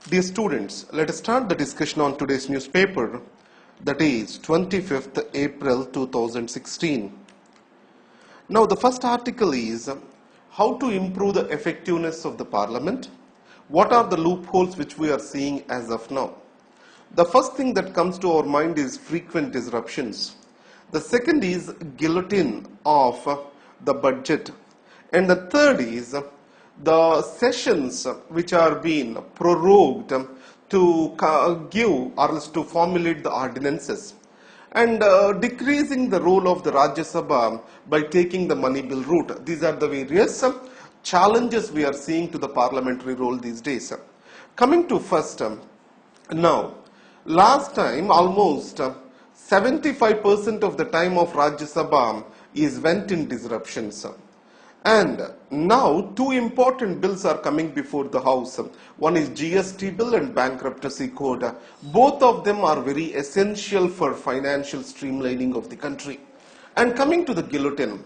Dear students, let us start the discussion on today's newspaper, that is 25th April 2016. Now the first article is how to improve the effectiveness of the parliament. What are the loopholes which we are seeing as of now? The first thing that comes to our mind is frequent disruptions. The second is guillotine of the budget. And the third is the sessions which are being prorogued to give or else to formulate the ordinances, and decreasing the role of the Rajya Sabha by taking the money bill route. These are the various challenges we are seeing to the parliamentary role these days. Coming to first, now, last time almost 75% of the time of Rajya Sabha is went in disruptions. And now two important bills are coming before the House. One is GST bill and bankruptcy code. Both of them are very essential for financial streamlining of the country. And coming to the guillotine,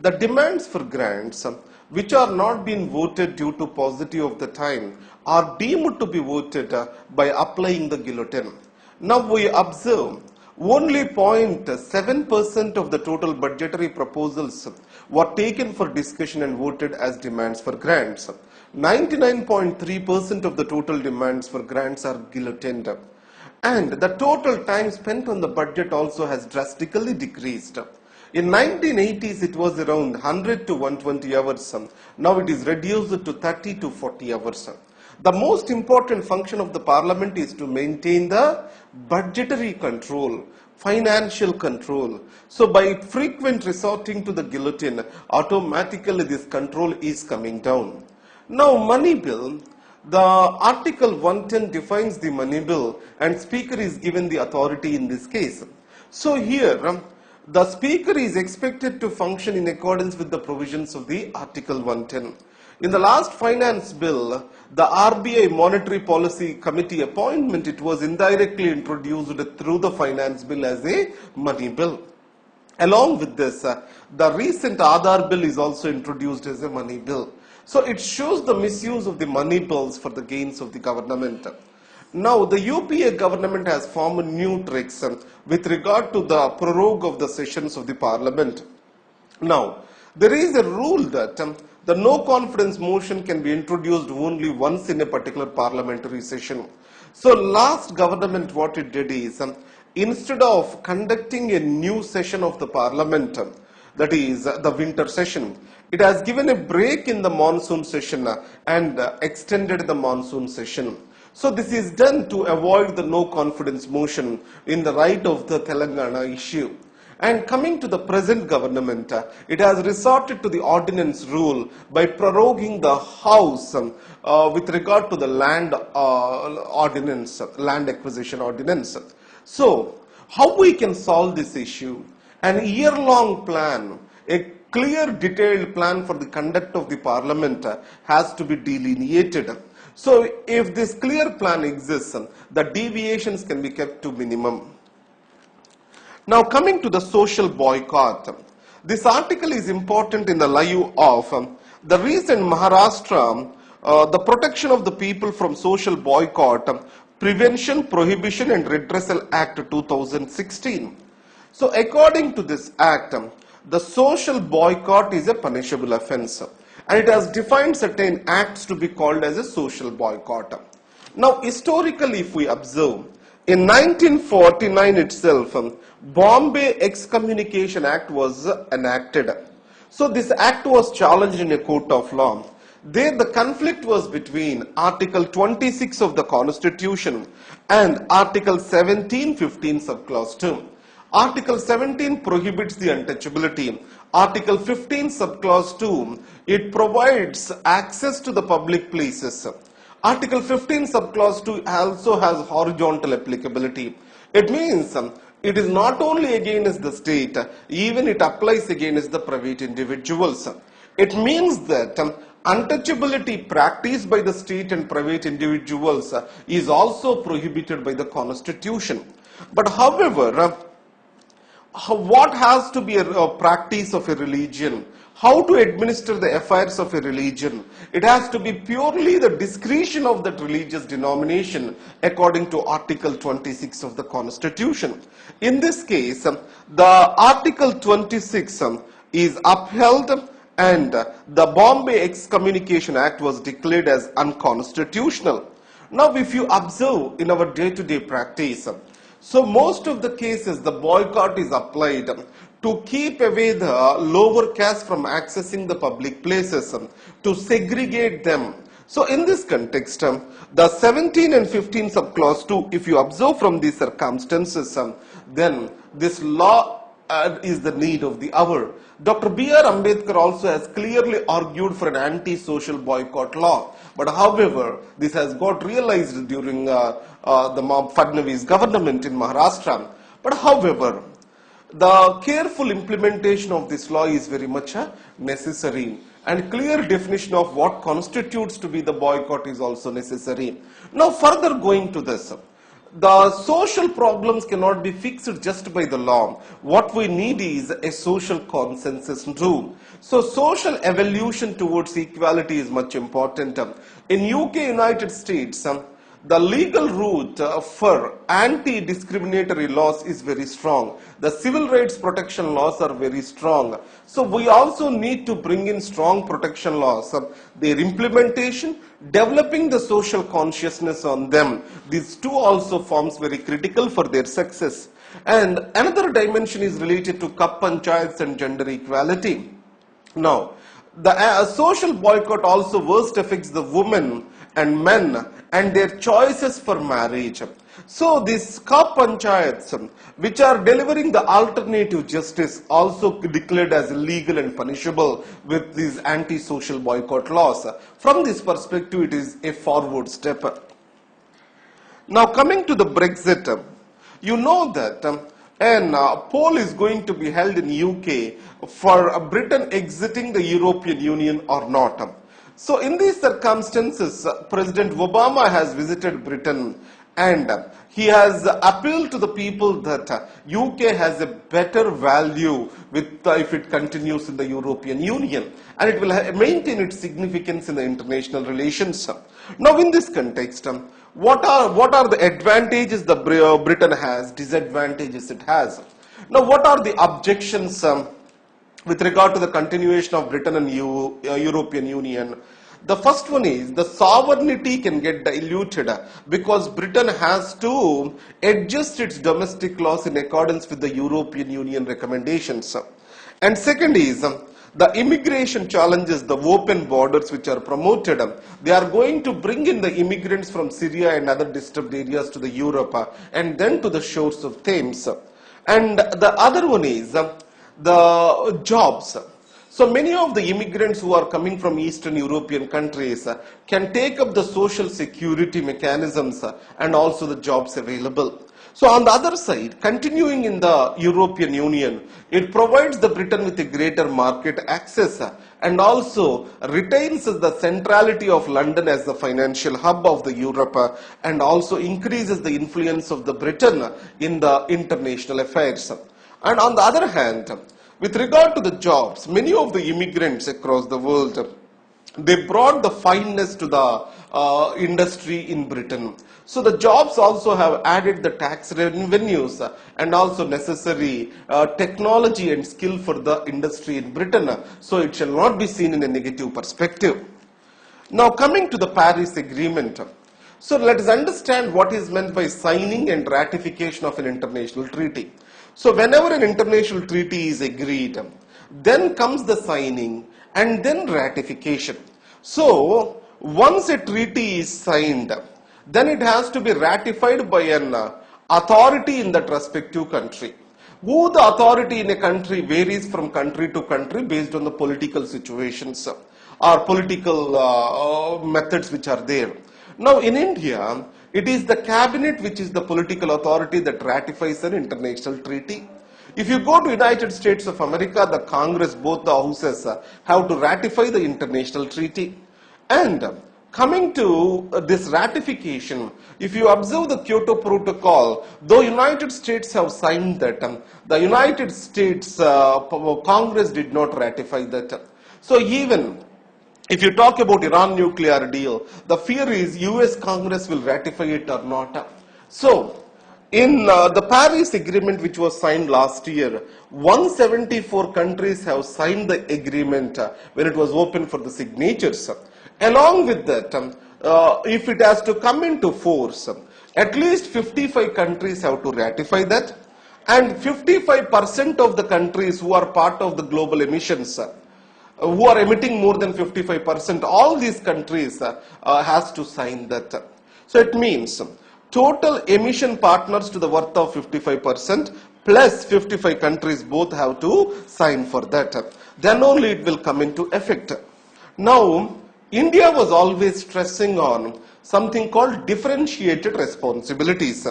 the demands for grants which are not being voted due to paucity of the time are deemed to be voted by applying the guillotine. Now we observe only 0.7% of the total budgetary proposals were taken for discussion and voted as demands for grants. 99.3% of the total demands for grants are guillotined. And the total time spent on the budget also has drastically decreased. In 1980s, it was around 100 to 120 hours. Now it is reduced to 30 to 40 hours. The most important function of the parliament is to maintain the budgetary control, financial control. So by frequent resorting to the guillotine, automatically this control is coming down. Now money bill, the article 110 defines the money bill and speaker is given the authority in this case. So here the speaker is expected to function in accordance with the provisions of the article 110. In the last finance bill, the RBI Monetary Policy Committee appointment, it was indirectly introduced through the finance bill as a money bill. Along with this, the recent Aadhaar bill is also introduced as a money bill. So it shows the misuse of the money bills for the gains of the government. Now the UPA government has formed new tricks with regard to the prorogue of the sessions of the parliament. Now there is a rule that the no confidence motion can be introduced only once in a particular parliamentary session. So last government what it did is, instead of conducting a new session of the parliament, that is the winter session, it has given a break in the monsoon session and extended the monsoon session. So this is done to avoid the no confidence motion in the right of the Telangana issue. And coming to the present government, it has resorted to the ordinance rule by proroguing the House with regard to the land ordinance, land acquisition ordinance. So, how we can solve this issue? An year-long plan, a clear detailed plan for the conduct of the parliament has to be delineated. So, if this clear plan exists, the deviations can be kept to minimum. Now coming to the social boycott, this article is important in the light of the recent Maharashtra, the Protection of the People from Social Boycott, Prevention, Prohibition and Redressal Act 2016. So according to this act, the social boycott is a punishable offence and it has defined certain acts to be called as a social boycott. Now historically if we observe, in 1949 itself, Bombay Excommunication Act was enacted. So this act was challenged in a court of law. There the conflict was between Article 26 of the Constitution and Article 1715 subclause 2. Article 17 prohibits the untouchability. Article 15 subclause 2, it provides access to the public places. Article 15 subclause 2 also has horizontal applicability. It means it is not only against the state, even it applies against the private individuals. It means that untouchability practiced by the state and private individuals is also prohibited by the Constitution. But however, what has to be a practice of a religion? how to administer the affairs of a religion. It has to be purely the discretion of that religious denomination according to Article 26 of the Constitution. In this case, the Article 26 is upheld and the Bombay Excommunication Act was declared as unconstitutional. Now, if you observe in our day-to-day practice, so most of the cases the boycott is applied to keep away the lower caste from accessing the public places, to segregate them. So in this context, the 17 and 15 subclause 2, if you observe from these circumstances, then this law is the need of the hour. Dr. B.R. Ambedkar also has clearly argued for an anti-social boycott law. But however, this has got realized during the Fadnavis government in Maharashtra. But however, the careful implementation of this law is very much necessary, and clear definition of what constitutes to be the boycott is also necessary. Now further going to this, the social problems cannot be fixed just by the law. What we need is a social consensus too. So social evolution towards equality is much important. In UK, United States, the legal route for anti-discriminatory laws is very strong. The civil rights protection laws are very strong. So we also need to bring in strong protection laws. Their implementation, developing the social consciousness on them, these two also forms very critical for their success. And another dimension is related to Kap Panchayats and gender equality. Now, the social boycott also worst affects the women and men and their choices for marriage. So these Kap Panchayats, which are delivering the alternative justice, also declared as illegal and punishable with these anti-social boycott laws. From this perspective, it is a forward step. Now coming to the Brexit, you know that a poll is going to be held in UK for Britain exiting the European Union or not. So in these circumstances, President Obama has visited Britain and he has appealed to the people that UK has a better value with if it continues in the European Union, and it will maintain its significance in the international relations. Now in this context, what are the advantages that Britain has, disadvantages it has? Now what are the objections with regard to the continuation of Britain and European Union? The first one is the sovereignty can get diluted because Britain has to adjust its domestic laws in accordance with the European Union recommendations. And second is the immigration challenges, the open borders which are promoted. They are going to bring in the immigrants from Syria and other disturbed areas to the Europe and then to the shores of Thames. And the other one is the jobs. So many of the immigrants who are coming from Eastern European countries can take up the social security mechanisms and also the jobs available. So on the other side, continuing in the European Union, it provides the Britain with a greater market access and also retains the centrality of London as the financial hub of the Europe and also increases the influence of the Britain in the international affairs. And on the other hand, with regard to the jobs, many of the immigrants across the world, they brought the fineness to the industry in Britain. So the jobs also have added the tax revenues and also necessary technology and skill for the industry in Britain. So it shall not be seen in a negative perspective. Now coming to the Paris Agreement. So let us understand what is meant by signing and ratification of an international treaty. So whenever an international treaty is agreed, then comes the signing and then ratification. So once a treaty is signed, then it has to be ratified by an authority in that respective country. Who the authority in a country varies from country to country based on the political situations or political methods which are there. Now in India, it is the cabinet which is the political authority that ratifies an international treaty. If you go to United States of America, the Congress, both the houses have to ratify the international treaty. And Coming to this ratification, if you observe the Kyoto Protocol, though United States have signed that, the United States Congress did not ratify that. So even if you talk about Iran nuclear deal, the fear is US Congress will ratify it or not. So in the Paris Agreement, which was signed last year, 174 countries have signed the agreement when it was open for the signatures. Along with that, if it has to come into force, at least 55 countries have to ratify that, and 55% of the countries who are part of the global emissions, who are emitting more than 55%, all these countries has to sign that. So it means total emission partners to the worth of 55% plus 55 countries both have to sign for that. Then only it will come into effect. Now, India was always stressing on something called differentiated responsibilities.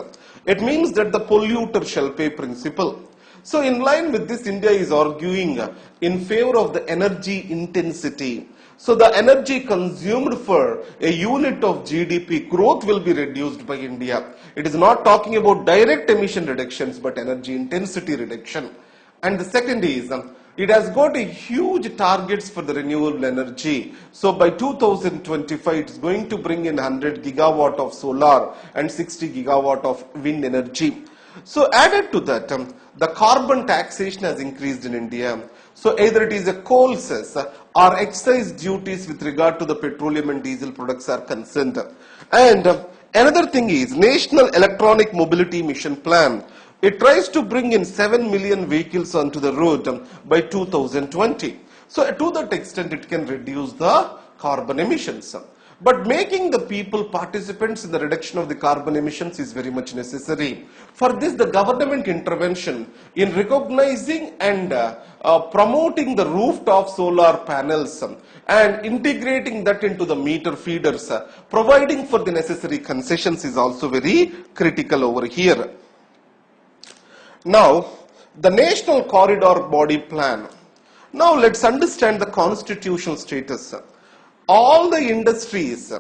It means that the polluter shall pay principle. So in line with this, India is arguing in favor of the energy intensity. So the energy consumed for a unit of GDP growth will be reduced by India. It is not talking about direct emission reductions, but energy intensity reduction. And the second is, it has got a huge targets for the renewable energy. So by 2025, it is going to bring in 100 gigawatt of solar and 60 gigawatt of wind energy. So added to that, the carbon taxation has increased in India. So either it is a coal cess or excise duties with regard to the petroleum and diesel products are concerned. And another thing is National Electronic Mobility Mission Plan. It tries to bring in 7 million vehicles onto the road by 2020. So to that extent, it can reduce the carbon emissions. But making the people participants in the reduction of the carbon emissions is very much necessary. For this, the government intervention in recognizing and promoting the rooftop solar panels and integrating that into the meter feeders, providing for the necessary concessions is also very critical over here. Now, the National Corridor Body Plan. Now, let's understand the constitutional status. All the industries,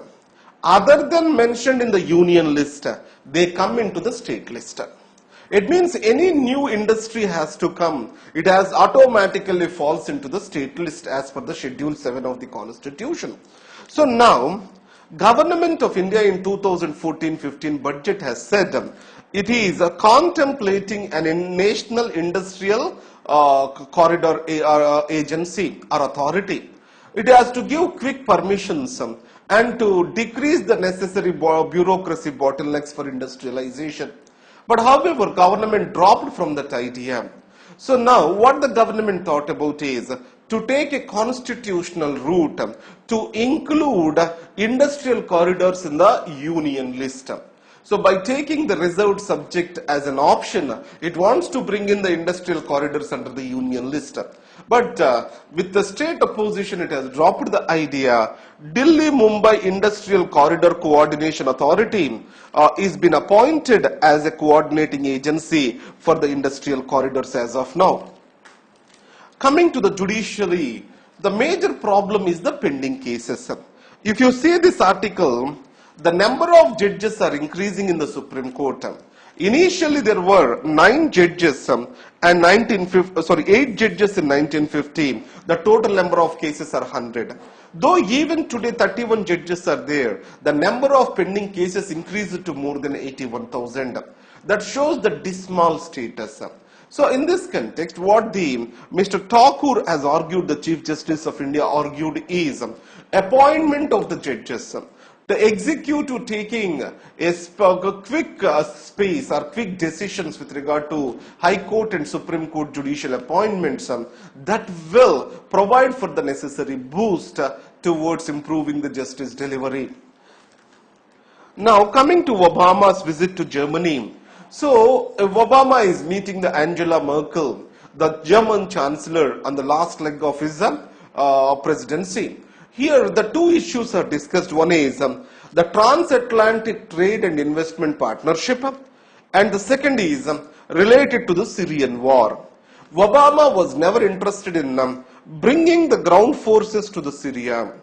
other than mentioned in the union list, they come into the state list. It means any new industry has to come, it has automatically falls into the state list as per the Schedule 7 of the Constitution. So now, Government of India in 2014-15 budget has said it is contemplating a national industrial corridor agency or authority. It has to give quick permissions and to decrease the necessary bureaucracy bottlenecks for industrialization. But however, government dropped from that idea. So now what the government thought about is to take a constitutional route to include industrial corridors in the union list. So by taking the reserved subject as an option, it wants to bring in the industrial corridors under the union list. But with the state opposition, it has dropped the idea. Delhi-Mumbai Industrial Corridor Coordination Authority is been appointed as a coordinating agency for the industrial corridors as of now. Coming to the judiciary, the major problem is the pending cases. If you see this article, the number of judges are increasing in the Supreme Court. Initially, there were 9 judges and 8 judges in 1915. The total number of cases are 100. Though even today 31 judges are there, the number of pending cases increased to more than 81,000. That shows the dismal status. So in this context, what the Mr. Thakur has argued, the Chief Justice of India argued is appointment of the judges. The executive taking a quick space or quick decisions with regard to High Court and Supreme Court judicial appointments that will provide for the necessary boost towards improving the justice delivery. Now coming to Obama's visit to Germany. So Obama is meeting the Angela Merkel, the German Chancellor, on the last leg of his presidency. Here the two issues are discussed. One is the transatlantic trade and investment partnership, and the second is related to the Syrian war. Obama was never interested in bringing the ground forces to the Syria.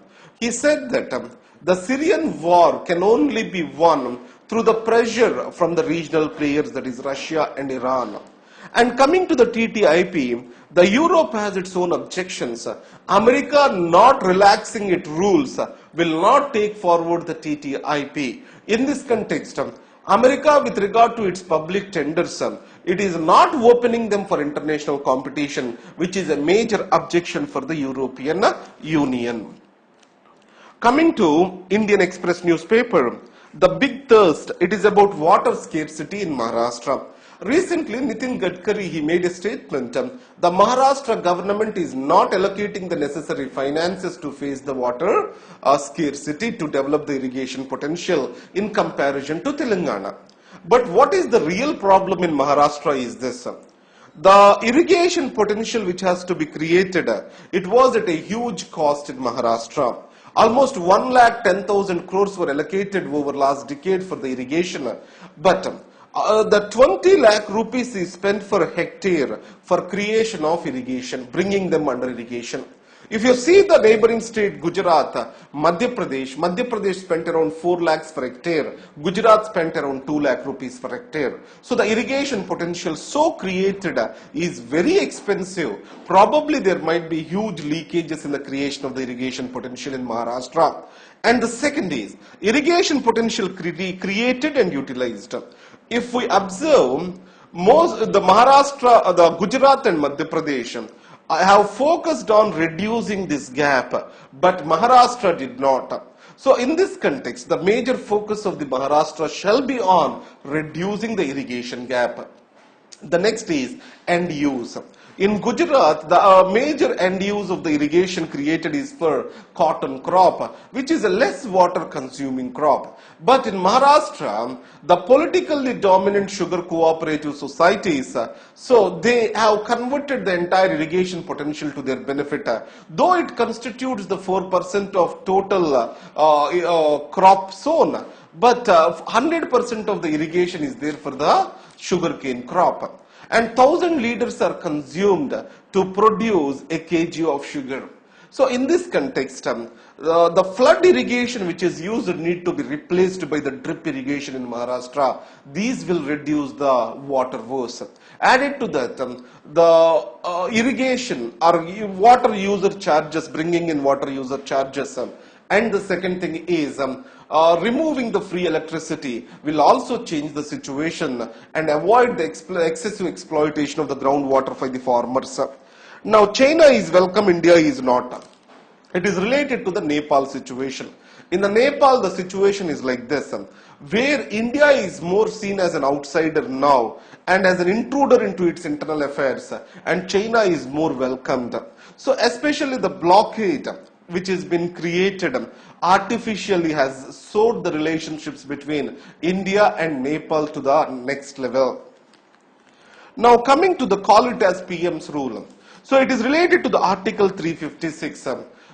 He said that the Syrian war can only be won through the pressure from the regional players, that is Russia and Iran. And coming to the TTIP, the Europe has its own objections. America not relaxing its rules will not take forward the TTIP. In this context, America, with regard to its public tenders, it is not opening them for international competition, which is a major objection for the European Union. Coming to Indian Express newspaper, the big thirst, it is about water scarcity in Maharashtra. Recently, Nitin Gadkari, he made a statement, the Maharashtra government is not allocating the necessary finances to face the water scarcity to develop the irrigation potential in comparison to Telangana. But what is the real problem in Maharashtra is this. The irrigation potential which has to be created, it was at a huge cost in Maharashtra. Almost 1,10,000 crores were allocated over last decade for the irrigation, but the 20 lakh rupees is spent for a hectare for creation of irrigation, bringing them under irrigation. If you see the neighboring state Gujarat, Madhya Pradesh spent around 4 lakhs per hectare, Gujarat spent around 2 lakh rupees per hectare. So the irrigation potential so created is very expensive. Probably there might be huge leakages in the creation of the irrigation potential in Maharashtra. And the second is irrigation potential created and utilized. If we observe, the Maharashtra, the Gujarat and Madhya Pradesh, I have focused on reducing this gap, but Maharashtra did not. So in this context, the major focus of the Maharashtra shall be on reducing the irrigation gap. The next is end use. In Gujarat, the major end use of the irrigation created is for cotton crop, which is a less water consuming crop. But in Maharashtra, the politically dominant sugar cooperative societies, so they have converted the entire irrigation potential to their benefit. Though it constitutes the 4% of total crop sown, but 100% of the irrigation is there for the sugarcane crop. And 1,000 liters are consumed to produce a kg of sugar. So in this context, the flood irrigation which is used need to be replaced by the drip irrigation in Maharashtra. These will reduce the water woes. Added to that, the irrigation or water user charges, bringing in water user charges. And the second thing is removing the free electricity will also change the situation and avoid the excessive exploitation of the groundwater by the farmers. Now China is welcome, India is not. It is related to the Nepal situation. In the Nepal, the situation is like this, where India is more seen as an outsider now and as an intruder into its internal affairs, and China is more welcomed. So especially the blockade which has been created artificially has soared the relationships between India and Nepal to the next level. Now coming to the call it as PM's rule. So it is related to the Article 356.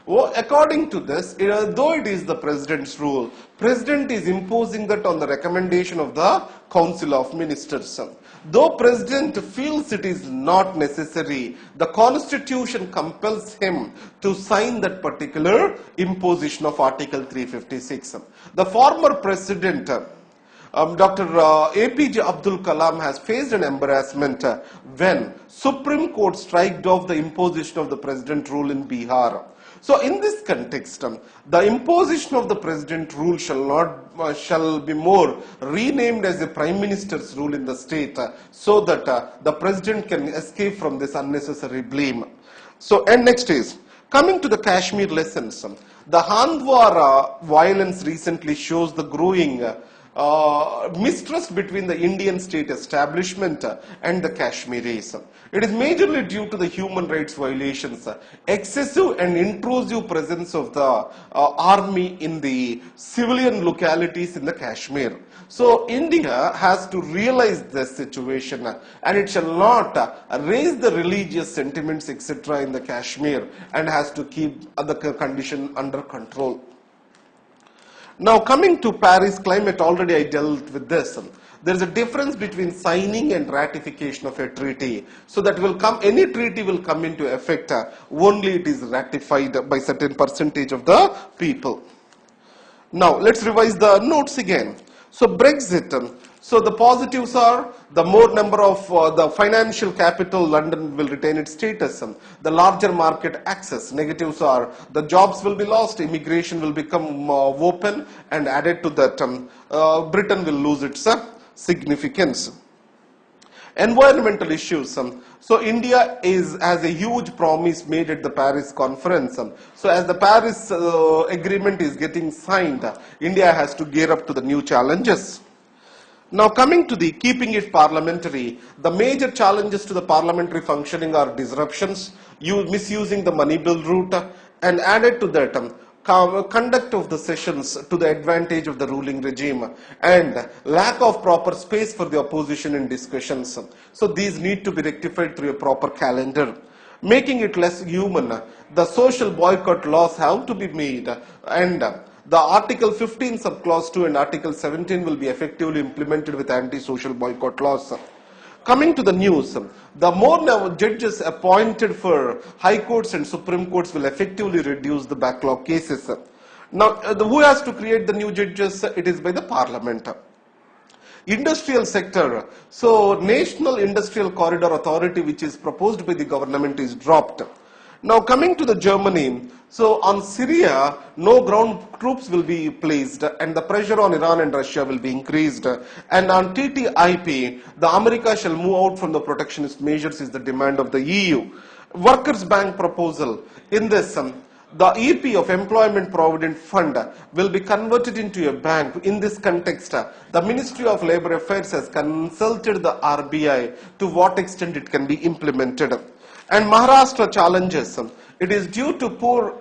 According to this, though it is the President's rule, President is imposing that on the recommendation of the Council of Ministers. Though President feels it is not necessary, the Constitution compels him to sign that particular imposition of Article 356. The former President, Dr. APJ Abdul Kalam, has faced an embarrassment when Supreme Court striked off the imposition of the President rule in Bihar. So in this context, the imposition of the President rule shall be more renamed as a Prime Minister's rule in the state, so that the President can escape from this unnecessary blame. So, and next is coming to the Kashmir lessons. The Handwara violence recently shows the growing mistrust between the Indian state establishment and the Kashmiris. It is majorly due to the human rights violations, excessive and intrusive presence of the army in the civilian localities in the Kashmir. So India has to realize this situation and it shall not raise the religious sentiments etc. in the Kashmir and has to keep the condition under control. Now coming to Paris climate, already I dealt with this. There is a difference between signing and ratification of a treaty. So that will come, any treaty will come into effect only it is ratified by certain percentage of the people. Now let's revise the notes again. So Brexit. So the positives are the more number of the financial capital, London will retain its status, the larger market access. Negatives are the jobs will be lost, immigration will become open, and added to that Britain will lose its significance. Environmental issues. So India has a huge promise made at the Paris conference. So as the Paris agreement is getting signed, India has to gear up to the new challenges. Now coming to the keeping it parliamentary, the major challenges to the parliamentary functioning are disruptions, misusing the money bill route, and added to that conduct of the sessions to the advantage of the ruling regime, and lack of proper space for the opposition in discussions. So these need to be rectified through a proper calendar. Making it less human, the social boycott laws have to be made, and the Article 15 subclause 2 and Article 17 will be effectively implemented with anti-social boycott laws. Coming to the news, the more now judges appointed for high courts and supreme courts will effectively reduce the backlog cases. Now, who has to create the new judges? It is by the parliament. Industrial sector. So, National Industrial Corridor Authority, which is proposed by the government, is dropped. Now coming to the Germany, so on Syria, no ground troops will be placed and the pressure on Iran and Russia will be increased. And on TTIP, the America shall move out from the protectionist measures is the demand of the EU. Workers' Bank proposal. In this, the EP of Employment Provident Fund will be converted into a bank. In this context, the Ministry of Labour Affairs has consulted the RBI to what extent it can be implemented. And Maharashtra challenges. It is due to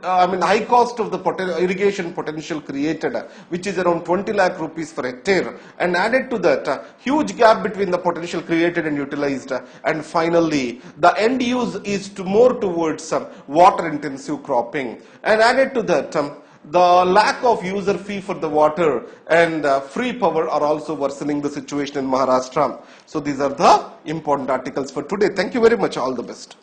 high cost of the irrigation potential created, which is around 20 lakh rupees per hectare, and added to that, huge gap between the potential created and utilized. And finally, the end use is more towards water intensive cropping, and added to that, the lack of user fee for the water and free power are also worsening the situation in Maharashtra. So these are the important articles for today. Thank you very much. All the best.